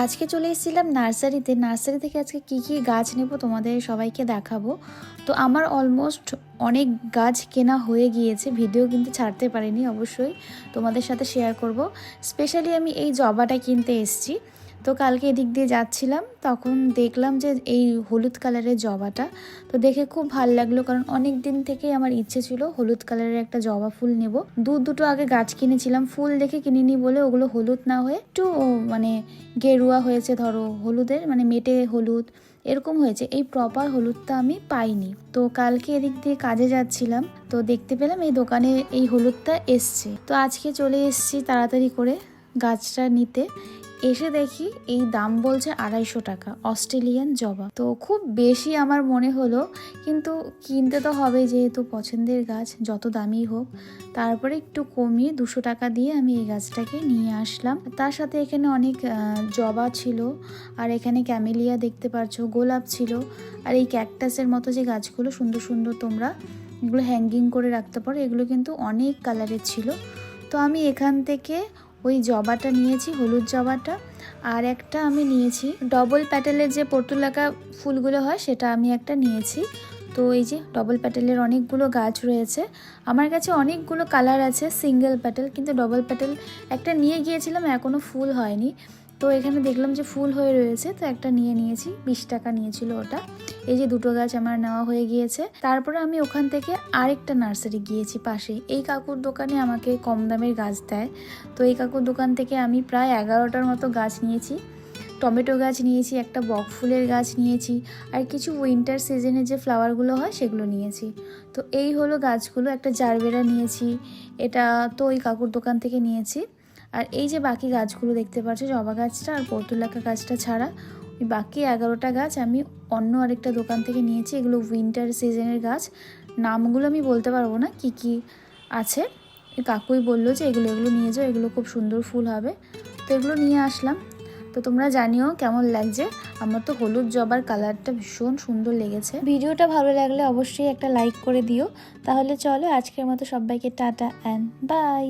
আজকে চলে এসেছিলাম নার্সারি থেকে আজকে কি কি গাছ নেব তোমাদের সবাইকে দেখাবো। তো আমার অলমোস্ট অনেক গাছ কেনা হয়ে গিয়েছে, ভিডিও কিন্তু ছাড়তে পারিনি, অবশ্যই তোমাদের সাথে শেয়ার করব। স্পেশালি আমি এই জবাটা কিনতে এসেছি। তো কালকে এদিক দিয়ে যাচ্ছিলাম, তখন দেখলাম যে এই হলুদ কালারের জবাটা, তো দেখে খুব ভালো লাগলো, কারণ অনেক দিন থেকেই আমার ইচ্ছে ছিল হলুদ কালারের একটা জবা ফুল নেব। দুটো আগে গাছ কিনেছিলাম, ফুল দেখে কিনিনি বলে ওগুলো হলুদ না হয়ে একটু মানে গেরুয়া হয়েছে, ধরো হলুদের মানে মেটে হলুদ এরকম হয়েছে, এই প্রপার হলুদটা আমি পাইনি। তো কালকে এদিক দিয়ে কাজে যাচ্ছিলাম, তো দেখতে পেলাম এই দোকানে এই হলুদটা এসছে। তো আজকে চলে এসছি তাড়াতাড়ি করে গাছটা নিতে। এসে দেখি এই দাম বলছে 250 টাকা, অস্ট্রেলিয়ান জবা। তো খুব বেশি আমার মনে হলো, কিন্তু কিনতে তো হবে যেহেতু পছন্দের গাছ, যত দামি হোক। তারপরে একটু কমিয়ে 200 টাকা দিয়ে আমি এই গাছটাকে নিয়ে আসলাম। তার সাথে এখানে অনেক জবা ছিল, আর এখানে ক্যামেলিয়া দেখতে পাচ্ছ, গোলাপ ছিল, আর এই ক্যাকটাসের মতো যে গাছগুলো সুন্দর সুন্দর তোমরা এগুলো হ্যাঙ্গিং করে রাখতে পারো, এগুলো কিন্তু অনেক কালারের ছিল। তো আমি এখান থেকে ওই জবাটা নিয়েছি, হলুদ জবাটা, আর একটা আমি নিয়েছি ডবল প্যাটেলের যে পর্তুলাকা ফুলগুলো হয়, সেটা আমি একটা নিয়েছি। তো এই যে ডবল প্যাটেলের অনেকগুলো গাছ রয়েছে, আমার কাছে অনেকগুলো কালার আছে সিঙ্গেল প্যাটেল, কিন্তু ডবল প্যাটেল একটা নিয়ে গিয়েছিলাম, এখনও ফুল হয়নি। তো এখানে দেখলাম যে ফুল হয়ে রয়েছে, তো একটা নিয়ে নিয়েছি, 20 টাকা নিয়েছিল ওটা। এই যে দুটো গাছ আমার নেওয়া হয়ে গিয়েছে। তারপরে আমি ওখান থেকে আরেকটা নার্সারি গিয়েছি পাশে, এই কাকুর দোকানে আমাকে কম দামের গাছ দেয়। তো এই কাকুর দোকান থেকে আমি প্রায় 11টার মতো গাছ নিয়েছি। টমেটো গাছ নিয়েছি, একটা বক ফুলের গাছ নিয়েছি, আর কিছু উইন্টার সিজনে যে ফ্লাওয়ারগুলো হয় সেগুলো নিয়েছি। তো এই হলো গাছগুলো, একটা জারবেরা নিয়েছি, এটা তো ওই কাকুর দোকান থেকে নিয়েছি। আর এই যে বাকি গাছগুলো দেখতে পাচ্ছ, জবা গাছটা আর পর্তুলাকা গাছটা ছাড়া ওই বাকি 11টা গাছ আমি অন্য আরেকটা দোকান থেকে নিয়েছি। এগুলো উইন্টার সিজনের গাছ, নামগুলো আমি বলতে পারবো না কি কি আছে। কাকুই বললো যে এগুলো নিয়ে যাও, এগুলো খুব সুন্দর ফুল হবে। তো এগুলো নিয়ে আসলাম। তো তোমরা জানিও কেমন লাগছে, আমার তো হলুদ জবার কালারটা ভীষণ সুন্দর লেগেছে। ভিডিওটা ভালো লাগলে অবশ্যই একটা লাইক করে দিও। তাহলে চলো আজকের মতো সবাইকে টাটা অ্যান্ড বাই।